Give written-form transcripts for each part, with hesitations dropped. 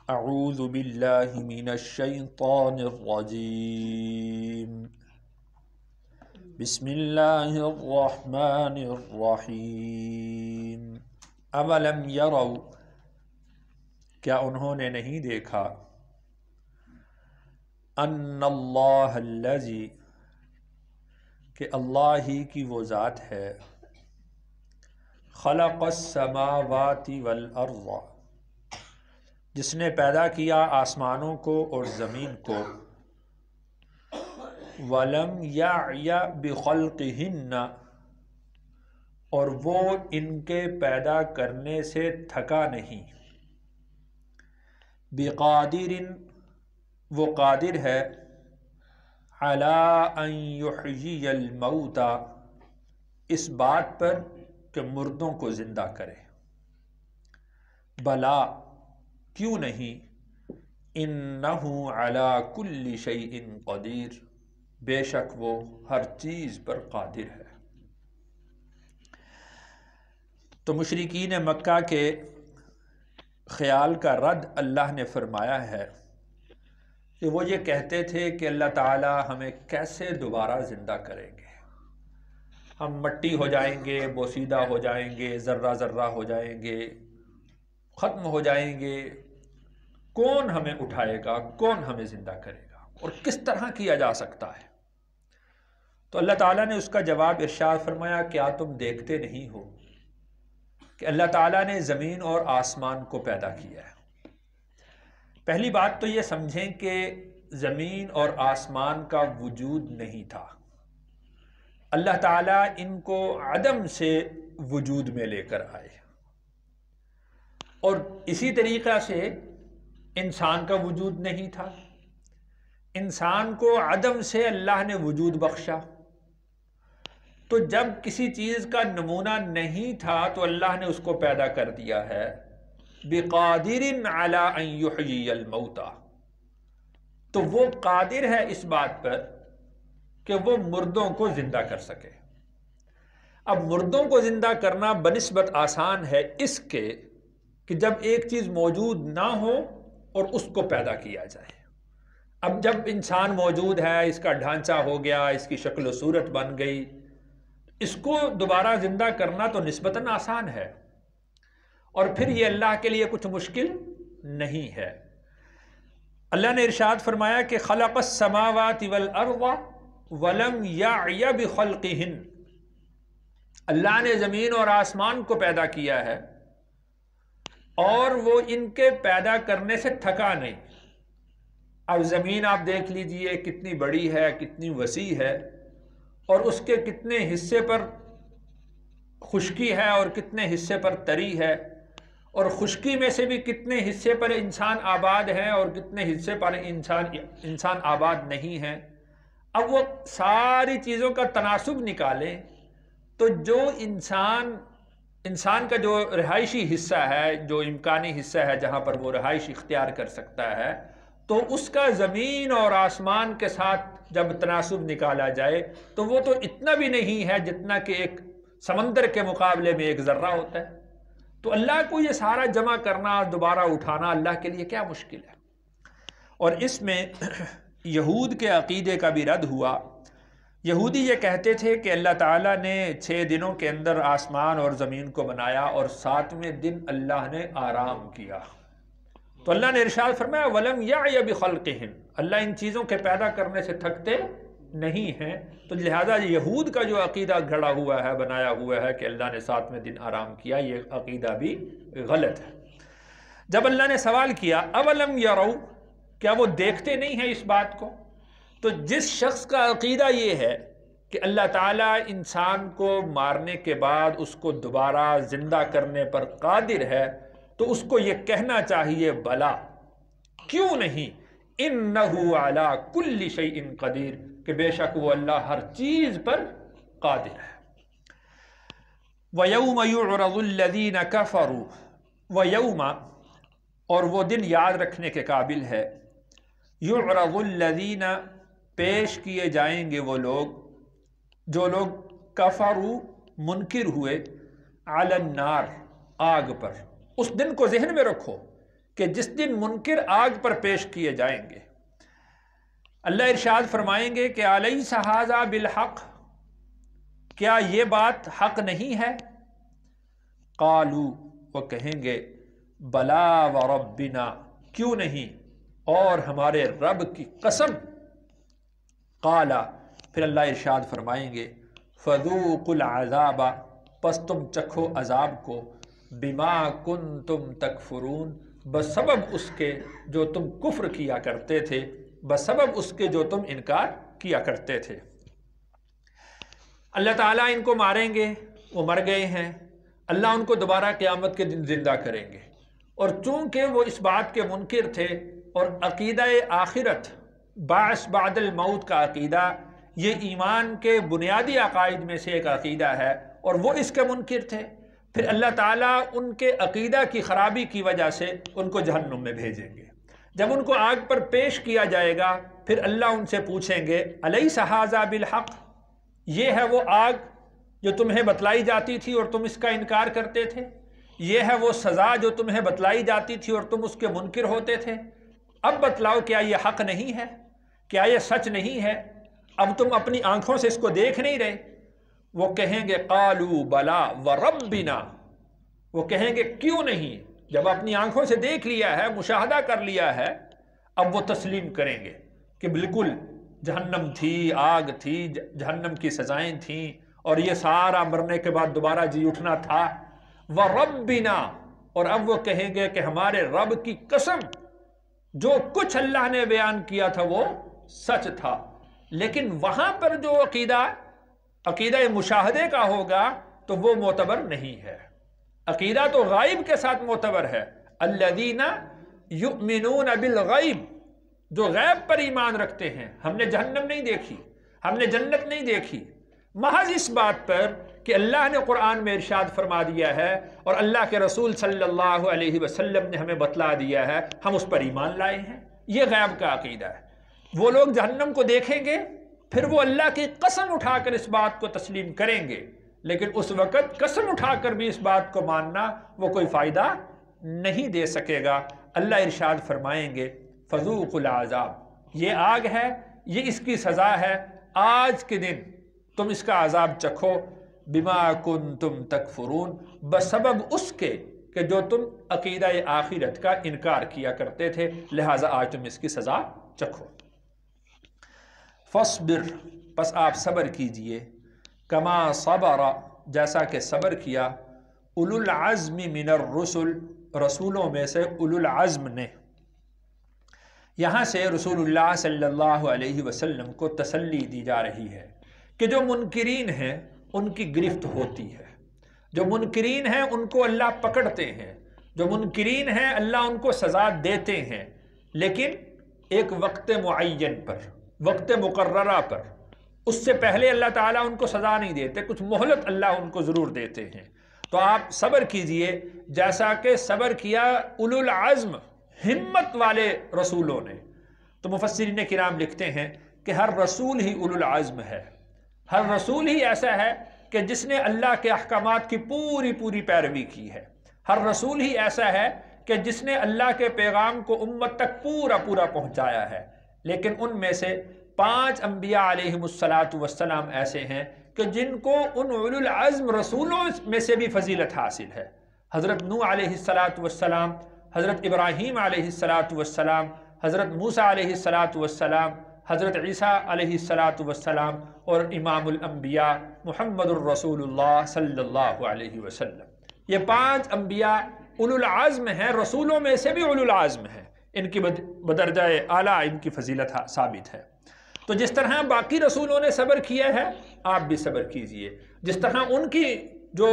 اعوذ باللہ من الشیطان الرجیم بسم اللہ الرحمن الرحیم اولم یروا کیا انہوں نے نہیں دیکھا ان اللہ الذی کہ اللہ ہی کی وہ ذات ہے خلق السماوات والارض جس نے پیدا کیا آسمانوں کو اور زمین کو وَلَمْ يَعْيَ بِخَلْقِهِنَّ اور وہ ان کے پیدا کرنے سے تھکا نہیں بِقَادِرٍ وہ قادر ہے عَلَىٰ أَن يُحْيِيَ الْمَوْتَى اس بات پر کہ مردوں کو زندہ کرے بلا کیوں نہیں انہ علی کل شیء قدیر بے شک وہ ہر چیز پر قادر ہے۔ تو مشرکین مکہ کے خیال کا رد اللہ نے فرمایا ہے کہ وہ یہ کہتے تھے کہ اللہ تعالی ہمیں کیسے دوبارہ زندہ کریں گے، ہم مٹی ہو جائیں گے، بوسیدہ ہو جائیں گے، ذرہ ذرہ ہو جائیں گے، ختم ہو جائیں گے، کون ہمیں اٹھائے گا، کون ہمیں زندہ کرے گا اور کس طرح کیا جا سکتا ہے؟ تو اللہ تعالیٰ نے اس کا جواب ارشاد فرمایا کیا تم دیکھتے نہیں ہو کہ اللہ تعالیٰ نے زمین اور آسمان کو پیدا کیا ہے۔ پہلی بات تو یہ سمجھیں کہ زمین اور آسمان کا وجود نہیں تھا، اللہ تعالیٰ ان کو عدم سے وجود میں لے کر آئے، اور اسی طریقہ سے انسان کا وجود نہیں تھا، انسان کو عدم سے اللہ نے وجود بخشا۔ تو جب کسی چیز کا نمونہ نہیں تھا تو اللہ نے اس کو پیدا کر دیا ہے بقادر علی ان یحیی الموتى، تو وہ قادر ہے اس بات پر کہ وہ مردوں کو زندہ کر سکے۔ اب مردوں کو زندہ کرنا بنسبت آسان ہے اس کے کہ جب ایک چیز موجود نہ ہو اور اس کو پیدا کیا جائے۔ اب جب انسان موجود ہے، اس کا ڈھانچہ ہو گیا، اس کی شکل و صورت بن گئی، اس کو دوبارہ زندہ کرنا تو نسبتاً آسان ہے، اور پھر یہ اللہ کے لیے کچھ مشکل نہیں ہے۔ اللہ نے ارشاد فرمایا کہ خلق السماوات والارض ولم یعی بخلقہن، اللہ نے زمین اور آسمان کو پیدا کیا ہے اور وہ ان کے پیدا کرنے سے تھکا نہیں۔ اب زمین آپ دیکھ لیجئے کتنی بڑی ہے، کتنی وسیع ہے، اور اس کے کتنے حصے پر خشکی ہے اور کتنے حصے پر تری ہے، اور خشکی میں سے بھی کتنے حصے پر انسان آباد ہیں اور کتنے حصے پر انسان آباد نہیں ہے۔ اب وہ ساری چیزوں کا تناسب نکالیں تو جو انسان کا جو رہائشی حصہ ہے، جو امکانی حصہ ہے جہاں پر وہ رہائش اختیار کر سکتا ہے، تو اس کا زمین اور آسمان کے ساتھ جب تناسب نکالا جائے تو وہ تو اتنا بھی نہیں ہے جتنا کہ ایک سمندر کے مقابلے میں ایک ذرہ ہوتا ہے۔ تو اللہ کو یہ سارا جمع کرنا، دوبارہ اٹھانا اللہ کے لیے کیا مشکل ہے؟ اور اس میں یہود کے عقیدے کا بھی رد ہوا۔ یہودی یہ کہتے تھے کہ اللہ تعالیٰ نے 6 دنوں کے اندر آسمان اور زمین کو بنایا اور 7ویں دن اللہ نے آرام کیا۔ تو اللہ نے ارشاد فرمایا وَلَمْ يَعْيَ بِخَلْقِهِنْ، اللہ ان چیزوں کے پیدا کرنے سے تھکتے نہیں ہیں۔ تو لہذا یہود کا جو عقیدہ گھڑا ہوا ہے، بنایا ہوا ہے کہ اللہ نے 7ویں دن آرام کیا، یہ عقیدہ بھی غلط ہے۔ جب اللہ نے سوال کیا اولم یروا، کیا وہ دیکھتے نہیں ہیں اس بات کو؟ تو جس شخص کا عقیدہ یہ ہے کہ اللہ تعالیٰ انسان کو مارنے کے بعد اس کو دوبارہ زندہ کرنے پر قادر ہے، تو اس کو یہ کہنا چاہیے بلا کیوں نہیں، انہ علی کل شیء قدیر، کہ بے شک وہ اللہ ہر چیز پر قادر ہے۔ وَيَوْمَ يُعْرَضُ الَّذِينَ كَفَرُوا، وَيَوْمَ اور وہ دن یاد رکھنے کے قابل ہے، يُعْرَضُ الَّذِينَ پیش کیے جائیں گے وہ لوگ جو لوگ کفروا منکر ہوئے علی النار آگ پر۔ اس دن کو ذہن میں رکھو کہ جس دن منکر آگ پر پیش کیے جائیں گے، اللہ ارشاد فرمائیں گے کہ الیس ھذا بالحق، کیا یہ بات حق نہیں ہے؟ قالوا، وہ کہیں گے بلا وربنا، کیوں نہیں، اور ہمارے رب کی قسم۔ قالا، پھر اللہ ارشاد فرمائیں گے فذوقوا العذاب، پس تم چکھو عذاب کو، بما کنتم تکفرون، بسبب اس کے جو تم کفر کیا کرتے تھے، بسبب اس کے جو تم انکار کیا کرتے تھے۔ اللہ تعالیٰ ان کو ماریں گے، وہ مر گئے ہیں، اللہ ان کو دوبارہ قیامت کے دن زندہ کریں گے، اور چونکہ وہ اس بات کے منکر تھے، اور عقیدہ آخرت، بعث بعد الموت کا عقیدہ، یہ ایمان کے بنیادی عقائد میں سے ایک عقیدہ ہے، اور وہ اس کے منکر تھے، پھر اللہ تعالیٰ ان کے عقیدہ کی خرابی کی وجہ سے ان کو جہنم میں بھیجیں گے۔ جب ان کو آگ پر پیش کیا جائے گا، پھر اللہ ان سے پوچھیں گے الیس ھذا بالحق، یہ ہے وہ آگ جو تمہیں بتلائی جاتی تھی اور تم اس کا انکار کرتے تھے، یہ ہے وہ سزا جو تمہیں بتلائی جاتی تھی اور تم اس کے منکر ہوتے تھے، اب بتلاؤ کیا یہ حق نہیں ہے، کیا یہ سچ نہیں ہے، اب تم اپنی آنکھوں سے اس کو دیکھ نہیں رہے؟ وہ کہیں گے قالوا بلا وربنا، وہ کہیں گے کیوں نہیں، جب اپنی آنکھوں سے دیکھ لیا ہے، مشاہدہ کر لیا ہے، اب وہ تسلیم کریں گے کہ بالکل جہنم تھی، آگ تھی، جہنم کی سزائیں تھیں، اور یہ سارا مرنے کے بعد دوبارہ جی اٹھنا تھا۔ وَرَبِّنَا، اور اب وہ کہیں گے کہ ہمارے رب کی قسم، جو کچھ اللہ نے بیان کیا تھا وہ سچ تھا۔ لیکن وہاں پر جو عقیدہ مشاہدے کا ہوگا تو وہ معتبر نہیں ہے، عقیدہ تو غائب کے ساتھ معتبر ہے۔ الذین یؤمنون بالغیب، جو غیب پر ایمان رکھتے ہیں، ہم نے جہنم نہیں دیکھی، ہم نے جنت نہیں دیکھی، محض اس بات پر کہ اللہ نے قرآن میں ارشاد فرما دیا ہے اور اللہ کے رسول صلی اللہ علیہ وسلم نے ہمیں بتلا دیا ہے، ہم اس پر ایمان لائے ہیں، یہ غیب کا عقیدہ ہے۔ وہ لوگ جہنم کو دیکھیں گے، پھر وہ اللہ کی قسم اٹھا کر اس بات کو تسلیم کریں گے، لیکن اس وقت قسم اٹھا کر بھی اس بات کو ماننا وہ کوئی فائدہ نہیں دے سکے گا۔ اللہ ارشاد فرمائیں گے فذوقوا العذاب، یہ آگ ہے، یہ اس کی سزا ہے، آج کے دن تم اس کا عذاب چکھو، بما کنتم تکفرون، بسبب اس کے کہ جو تم عقیدہ آخرت کا انکار کیا کرتے تھے، لہٰذا آج تم اس کی سزا چکھو۔ فاصبر، پس آپ صبر کیجئے، کما صبر، جیسا کہ صبر کیا اولو العزم من الرسل، رسولوں میں سے اولو العزم نے۔ یہاں سے رسول اللہ صلی اللہ علیہ وسلم کو تسلی دی جا رہی ہے کہ جو منکرین ہیں ان کی گرفت ہوتی ہے، جو منکرین ہیں ان کو اللہ پکڑتے ہیں، جو منکرین ہیں اللہ ان کو سزا دیتے ہیں، لیکن ایک وقت معین پر، وقت مقررہ پر، اس سے پہلے اللہ تعالیٰ ان کو سزا نہیں دیتے، کچھ مہلت اللہ ان کو ضرور دیتے ہیں۔ تو آپ صبر کیجئے جیسا کہ صبر کیا اولو العزم، ہمت والے رسولوں نے۔ تو مفسرین کرام لکھتے ہیں کہ ہر رسول ہی اولو العزم ہے، ہر رسول ہی ایسا ہے کہ جس نے اللہ کے احکامات کی پوری پیروی کی ہے، ہر رسول ہی ایسا ہے کہ جس نے اللہ کے پیغام کو امت تک پورا پہنچایا ہے۔ لیکن ان میں سے 5 انبیاء علیہم السلام ایسے ہیں کہ جن کو ان اولو العزم رسولوں میں سے بھی فضیلت حاصل ہے۔ حضرت نوح علیہ السلام، حضرت ابراہیم علیہ السلام، حضرت موسیٰ علیہ السلام، حضرت عیسیٰ علیہ السلام، اور امام الانبیاء محمد الرسول اللہ صلی اللہ علیہ وسلم۔ یہ 5 انبیاء اولو العزم ہیں، رسولوں میں سے بھی اولو العزم ہیں، ان کی بدرجہ اعلیٰ ان کی فضیلت ثابت ہے۔ تو جس طرح باقی رسولوں نے صبر کیا ہے، آپ بھی صبر کیجئے۔ جس طرح ان کی جو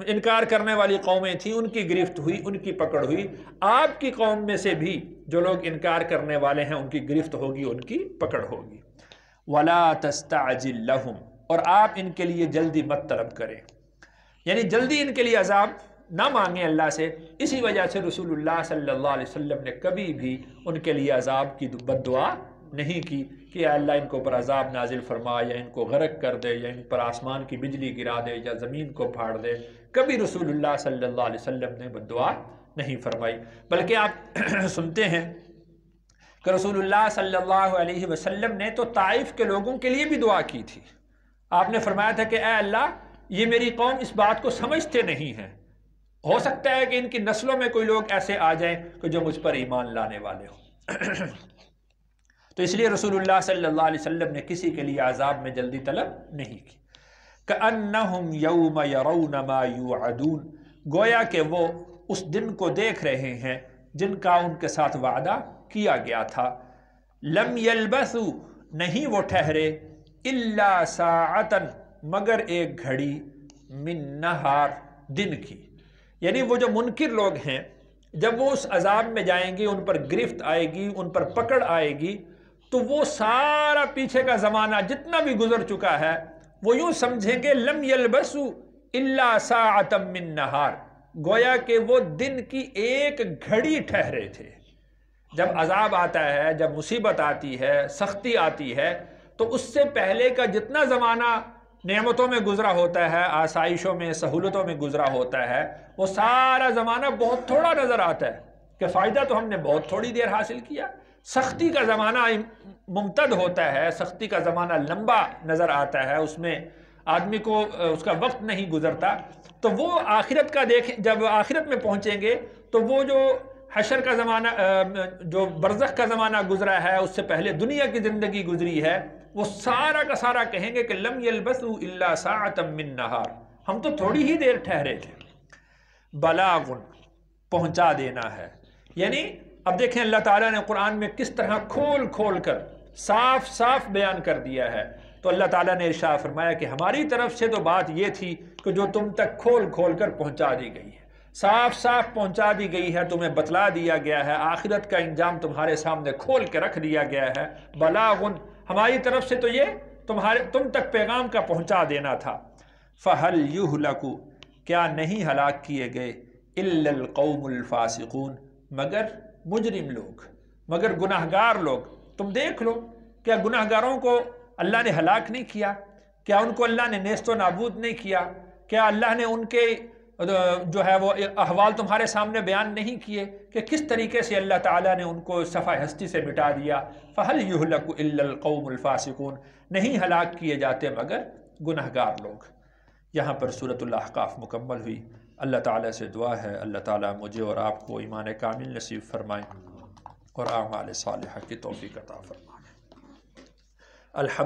انکار کرنے والی قومیں تھیں ان کی گرفت ہوئی، ان کی پکڑ ہوئی، آپ کی قوم میں سے بھی جو لوگ انکار کرنے والے ہیں ان کی گرفت ہوگی، ان کی پکڑ ہوگی۔ وَلَا تَسْتَعْجِلْ لَهُمْ، اور آپ ان کے لیے جلدی مت طلب کریں، یعنی جلدی ان کے لیے عذاب نہ مانگیں اللہ سے۔ اسی وجہ سے رسول اللہ صلی اللہ علیہ وسلم نے کبھی بھی ان کے لیے عذاب کی بد دعا نہیں کی کہ اللہ ان کو پر عذاب نازل فرما، یا ان کو غرق کر دے، یا ان پر آسمان کی بجلی گرا دے، یا زمین کو پھاڑ دے۔ کبھی رسول اللہ صلی اللہ علیہ وسلم نے بد دعا نہیں فرمائی، بلکہ آپ سنتے ہیں کہ رسول اللہ صلی اللہ علیہ وسلم نے تو طائف کے لوگوں کے لیے بھی دعا کی تھی۔ آپ نے فرمایا تھا کہ اے اللہ، یہ میری قوم اس بات کو سمجھتے نہیں ہیں، ہو سکتا ہے کہ ان کی نسلوں میں کوئی لوگ ایسے آ جائیں کہ جو مجھ پر ایمان لانے والے ہوں۔ تو اس لیے رسول اللہ صلی اللہ علیہ وسلم نے کسی کے لیے عذاب میں جلدی طلب نہیں کی۔ کأنہم یوم یرون ما یوعدون، گویا کہ وہ اس دن کو دیکھ رہے ہیں جن کا ان کے ساتھ وعدہ کیا گیا تھا۔ لم یلبثوا، نہیں وہ ٹھہرے، الا ساعتن، مگر ایک گھڑی، من نہار، دن کی۔ یعنی وہ جو منکر لوگ ہیں، جب وہ اس عذاب میں جائیں گے، ان پر گرفت آئے گی، ان پر پکڑ آئے گی، تو وہ سارا پیچھے کا زمانہ جتنا بھی گزر چکا ہے وہ یوں سمجھیں گے لم یلبثوا الا ساعتا من نہار، گویا کہ وہ دن کی ایک گھڑی ٹھہرے تھے۔ جب عذاب آتا ہے، جب مصیبت آتی ہے، سختی آتی ہے، تو اس سے پہلے کا جتنا زمانہ نعمتوں میں گزرا ہوتا ہے، آسائشوں میں، سہولتوں میں گزرا ہوتا ہے، وہ سارا زمانہ بہت تھوڑا نظر آتا ہے کہ فائدہ تو ہم نے بہت تھوڑی دیر حاصل کیا۔ سختی کا زمانہ ممتد ہوتا ہے، سختی کا زمانہ لمبا نظر آتا ہے، اس میں آدمی کو اس کا وقت نہیں گزرتا۔ تو وہ آخرت کا دیکھیں، جب آخرت میں پہنچیں گے تو وہ جو حشر کا زمانہ، جو برزخ کا زمانہ گزرا ہے، اس سے پہلے دنیا کی زندگی گزری ہے، وہ سارا کا سارا کہیں گے کہ لم یلبثوا الا ساعتا من نہار، ہم تو تھوڑی ہی دیر ٹھہرے تھے۔ بلاغن، پہنچا دینا ہے۔ یعنی اب دیکھیں اللہ تعالیٰ نے قرآن میں کس طرح کھول کھول کر صاف صاف بیان کر دیا ہے۔ تو اللہ تعالیٰ نے ارشاد فرمایا کہ ہماری طرف سے تو بات یہ تھی کہ جو تم تک کھول کھول کر پہنچا دی گئی ہے، صاف صاف پہنچا دی گئی ہے، تمہیں بتلا دیا گیا ہے، آخرت کا انجام تمہارے سامنے کھول کے رکھ دیا گیا ہے۔ بلاغن، ہماری طرف سے تو یہ تم تک پیغام کا پہنچا دینا تھا۔ فَهَلْ يُهْلَكُ، کیا نہیں ہلاک کیے گئے، إِلَّا الْقَوْمُ الْفَاسِقُونَ، مگر مجرم لوگ، مگر گناہگار لوگ۔ تم دیکھ لو، کیا گناہگاروں کو اللہ نے ہلاک نہیں کیا؟ کیا ان کو اللہ نے نیست و نابود نہیں کیا؟ کیا اللہ نے ان کے جو ہے وہ احوال تمہارے سامنے بیان نہیں کیے کہ کس طریقے سے اللہ تعالیٰ نے ان کو صفحہ ہستی سے مٹا دیا؟ فَهَلْ يُهْلَكُ إِلَّا الْقَوْمُ الْفَاسِقُونَ، نہیں ہلاک کیے جاتے مگر گناہگار لوگ۔ یہاں پر سورۃ الاحقاف مکمل ہوئی۔ اللہ تعالیٰ سے دعا ہے اللہ تعالیٰ مجھے اور آپ کو ایمان کامل نصیب فرمائیں اور اعمال صالحہ کی توفیق عطا فرمائیں۔ الحمد